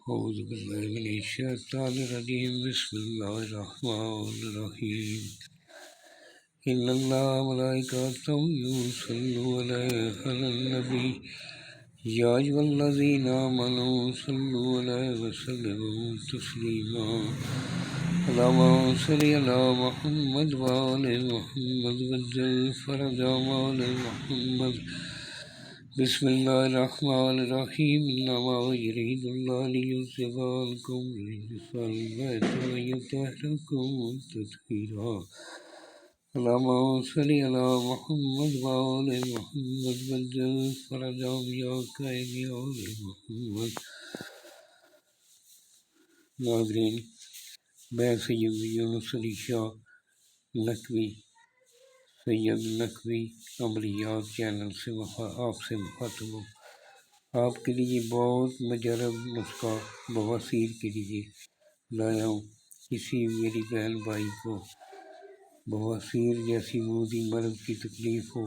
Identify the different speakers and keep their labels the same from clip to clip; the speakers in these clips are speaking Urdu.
Speaker 1: أعوذ بالله من الشيطان الرجيم بسم الله الرحمن الرحيم إن الله وملائكته يصلون على النبي يا أيها الذين آمنوا صلوا عليه وسلموا تسليما اللهم صل على محمد وآل محمد وجل فرج آل محمد بسم الله الرحمن الرحيم إنما يريد الله ليذهب عنكم رجس البيت ويطهركم تطهيرا اللهم صل على محمد وآل محمد وجل فرج آل محمد. ناظرین، میں سید یونس علی شاہ نقوی سید نقوی عملیات چینل سے آپ سے مخاطب ہوں۔ آپ کے لیے بہت مجرب نسخہ بواسیر کے لیے لایا ہوں۔ کسی میری بہن بھائی کو بواسیر جیسی معدی مرض کی تکلیف ہو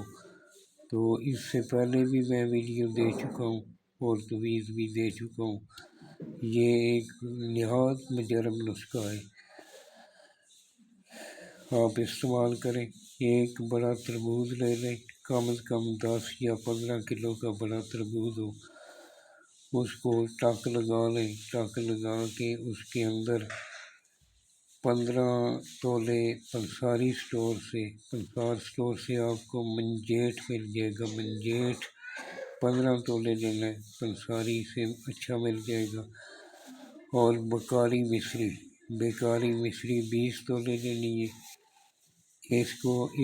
Speaker 1: تو اس سے پہلے بھی میں ویڈیو دے چکا ہوں اور تویز بھی دے چکا ہوں۔ یہ ایک نہایت مجرب نسخہ ہے، آپ استعمال کریں۔ ایک بڑا تربوز لے لیں، کم از کم 10 یا 15 کلو کا بڑا تربوز ہو، اس کو ٹک لگا لیں۔ ٹک لگا کے اس کے اندر 15 تولے پنساری سٹور سے آپ کو منجیٹ مل جائے گا۔ منجیٹ 15 تولے لینا ہے، پنساری سے اچھا مل جائے گا۔ اور بیکاری مصری 20 تولے لینی ہے۔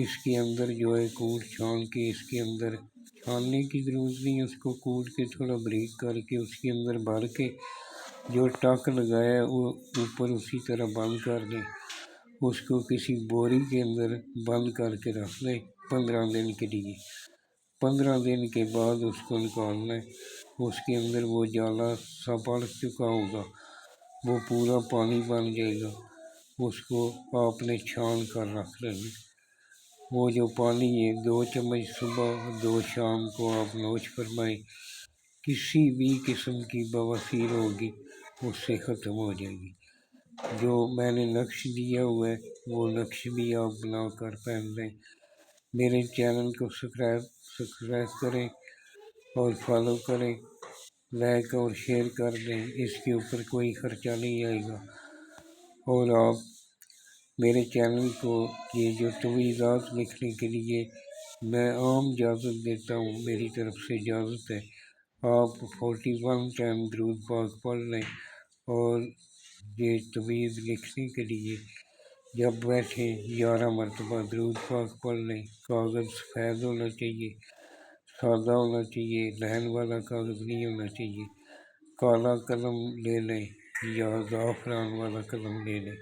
Speaker 1: اس کے اندر جو ہے کوٹ چھان کے، اس کے اندر چھاننے کی ضرورت نہیں، اس کو کوٹ کے تھوڑا بریک کر کے اس کے اندر بھر کے جو ٹک لگایا ہے وہ اوپر اسی طرح بند کر دیں۔ اس کو کسی بوری کے اندر بند کر کے رکھ دیں 15 دن کے لیے۔ 15 دن کے بعد اس کو نکالنا ہے۔ اس کے اندر وہ جالا سا پڑ چکا ہوگا، وہ پورا پانی بن جائے گا۔ اس کو آپ نے چھان کر رکھ لینا۔ وہ جو پانی ہے 2 چمچ صبح 2 شام کو آپ نوش فرمائیں۔ کسی بھی قسم کی بواسیر ہوگی اس سے ختم ہو جائے گی۔ جو میں نے نقش دیا ہوا ہے وہ نقش بھی آپ بنا کر پہن لیں۔ میرے چینل کو سبسکرائب کریں اور فالو کریں، لائک اور شیئر کر دیں، اس کے اوپر کوئی خرچہ نہیں آئے گا۔ اور آپ میرے چینل کو یہ جو تویزات لکھنے کے لیے میں عام اجازت دیتا ہوں، میری طرف سے اجازت ہے، آپ 41 ٹائم درود پاک پڑھ لیں۔ اور یہ تویز لکھنے کے لیے جب بیٹھیں 11 مرتبہ درود پاک پڑھ لیں۔ کاغذ سفید ہونا چاہیے، سادہ ہونا چاہیے، لہن والا کاغذ نہیں ہونا چاہیے۔ کالا قلم لے لیں یا زعفران والا قلم لے لیں،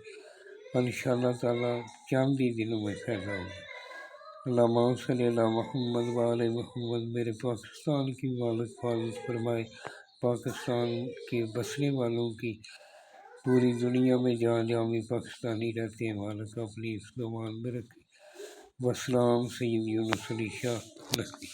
Speaker 1: انشاءاللہ تعالیٰ چند ہی دنوں میں فائدہ ہوگا۔ اللہم صلی علی محمد وآل محمد۔ میرے پاکستان کی مالک حفاظت فرمائے، پاکستان کے بسنے والوں کی، پوری دنیا میں جہاں جہاں بھی پاکستانی رہتے ہیں مالک اپنی اس امان میں رکھے۔ والسلام، سید یونس علی شاہ نقوی۔